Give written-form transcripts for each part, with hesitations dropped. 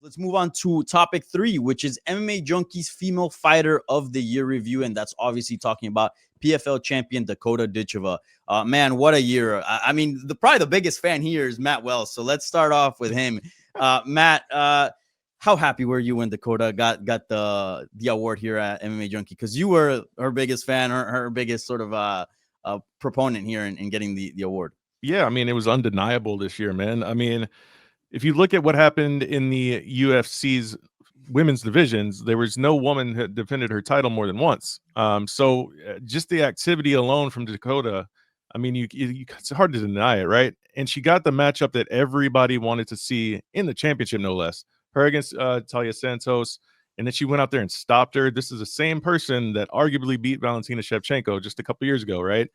Let's move on to topic 3, which is MMA Junkie's Female Fighter of the Year review. And that's obviously talking about PFL champion Dakota Ditcheva. Man, what a year. I mean, probably the biggest fan here is Matt Wells. So let's start off with him. Matt, how happy were you when Dakota got the award here at MMA Junkie? Because you were her biggest fan, her biggest sort of proponent here in getting the award. Yeah, I mean, it was undeniable this year, man. I mean, if you look at what happened in the UFC's women's divisions, there was no woman that defended her title more than once. So just the activity alone from Dakota, I mean, it's hard to deny it, right? And she got the matchup that everybody wanted to see in the championship, no less. Her against Talia Santos, and then she went out there and stopped her. This is the same person that arguably beat Valentina Shevchenko just a couple years ago, right?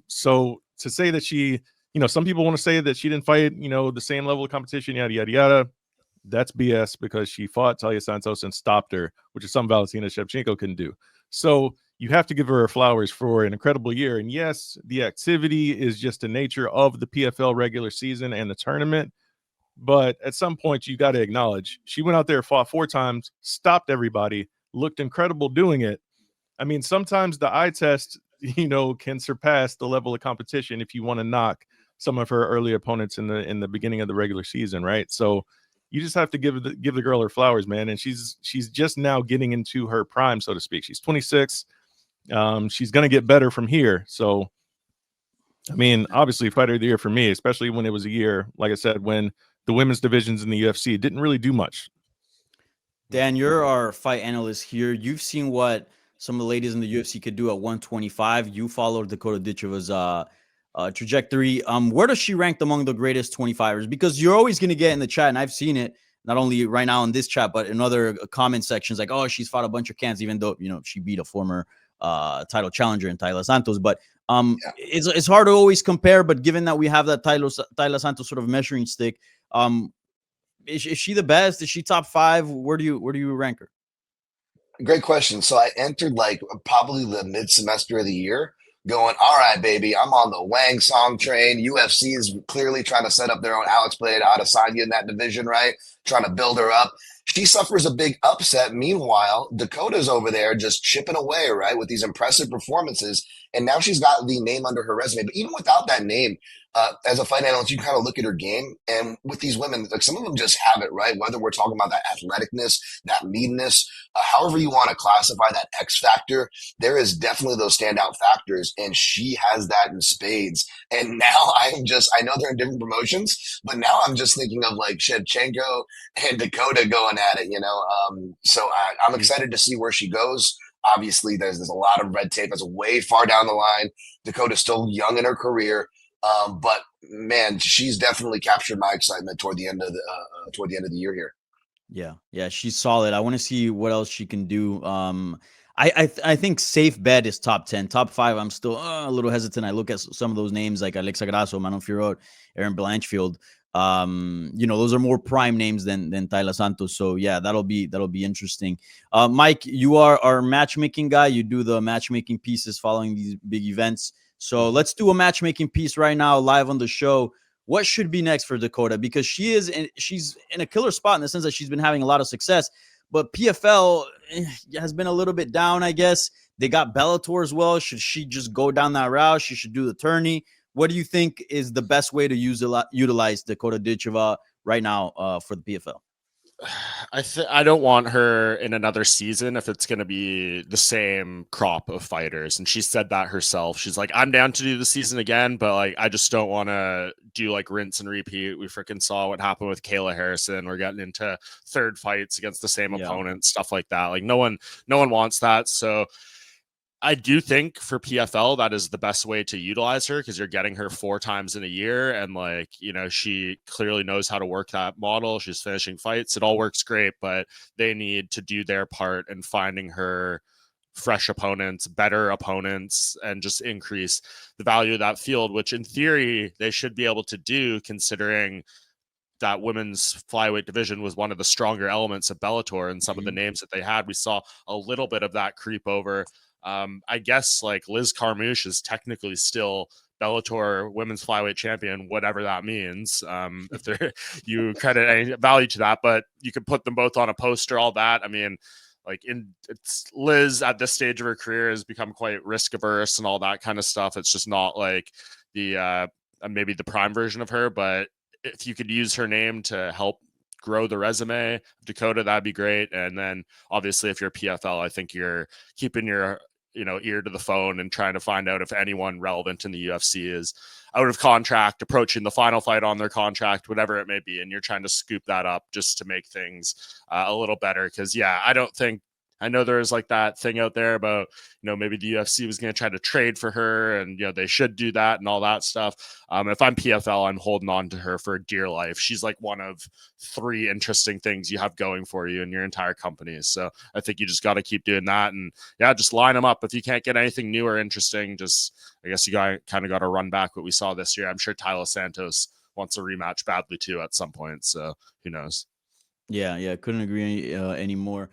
So to say that she, some people want to say that she didn't fight, the same level of competition, yada, yada, yada. That's BS because she fought Talia Santos and stopped her, which is something Valentina Shevchenko couldn't do. So you have to give her flowers for an incredible year. And yes, the activity is just the nature of the PFL regular season and the tournament. But at some point, you got to acknowledge she went out there, fought 4 times, stopped everybody, looked incredible doing it. I mean, sometimes the eye test, can surpass the level of competition if you want to knock some of her early opponents in the beginning of the regular season, right? So you just have to give the girl her flowers, man. And she's just now getting into her prime, so to speak. She's 26. She's going to get better from here. So, I mean, obviously, fighter of the year for me, especially when it was a year, like I said, when the women's divisions in the UFC didn't really do much. Dan, you're our fight analyst here. You've seen what some of the ladies in the UFC could do at 125. You followed Dakota Ditcheva's trajectory. Where does she rank among the greatest 25ers? Because you're always going to get in the chat, and I've seen it not only right now in this chat, but in other comment sections, like, oh, she's fought a bunch of cans, even though she beat a former title challenger in Taila Santos. But it's hard to always compare. But given that we have that Taila Santos sort of measuring stick, is she the best? Is she top 5? Where do you rank her? Great question. So I entered probably the mid-semester of the year going, all right, baby, I'm on the Wang Song train. UFC is clearly trying to set up their own Alex Blade, Adesanya in that division, right? Trying to build her up. She suffers a big upset. Meanwhile, Dakota's over there just chipping away, right, with these impressive performances. And now she's got the name under her resume. But even without that name, as a fight analyst, you kind of look at her game. And with these women, some of them just have it, right? Whether we're talking about that athleticness, that meanness, however you want to classify that X factor, there is definitely those standout factors. And she has that in spades. And now I know they're in different promotions, but now I'm just thinking of Shevchenko and Dakota going at it, So I'm excited to see where she goes. Obviously, there's a lot of red tape that's way far down the line. Dakota's still young in her career, but man, she's definitely captured my excitement toward the end of the year here. Yeah, she's solid. I want to see what else she can do. I think safe bet is top 10. Top 5, I'm still a little hesitant. I look at some of those names like Alexa Grasso, Manon Fiorot, Erin Blanchfield. Those are more prime names than Taila Santos. So yeah, that'll be interesting. Mike, you are our matchmaking guy. You do the matchmaking pieces following these big events. So let's do a matchmaking piece right now live on the show. What should be next for Dakota? Because she's in a killer spot in the sense that she's been having a lot of success, but PFL has been a little bit down, I guess. They got Bellator as well. Should she just go down that route? She should do the tourney. What do you think is the best way to utilize Dakota Ditcheva right now for the PFL? I don't want her in another season if it's going to be the same crop of fighters. And she said that herself. She's like, I'm down to do the season again, but I just don't want to do rinse and repeat. We freaking saw what happened with Kayla Harrison. We're getting into third fights against the same opponent, stuff like that. No one wants that. So I do think for PFL, that is the best way to utilize her because you're getting her 4 times in a year. And she clearly knows how to work that model. She's finishing fights. It all works great, but they need to do their part in finding her fresh opponents, better opponents, and just increase the value of that field, which in theory they should be able to do considering that women's flyweight division was one of the stronger elements of Bellator and some of the names that they had. We saw a little bit of that creep over. I guess Liz Carmouche is technically still Bellator women's flyweight champion, whatever that means. If there you credit any value to that, but you could put them both on a poster, all that. I mean, like it's Liz at this stage of her career has become quite risk averse and all that kind of stuff. It's just not like the maybe the prime version of her, but if you could use her name to help grow the resume of Dakota, that'd be great. And then obviously if you're PFL, I think you're keeping your ear to the phone and trying to find out if anyone relevant in the UFC is out of contract, approaching the final fight on their contract, whatever it may be. And you're trying to scoop that up just to make things a little better. Cause yeah, I know there's like that thing out there about, maybe the UFC was going to try to trade for her and, they should do that and all that stuff. If I'm PFL, I'm holding on to her for dear life. She's like one of 3 interesting things you have going for you in your entire company. So I think you just got to keep doing that. And yeah, just line them up. If you can't get anything new or interesting, I guess you kind of got to run back what we saw this year. I'm sure Tyler Santos wants a rematch badly too at some point. So who knows? Yeah. Couldn't agree anymore.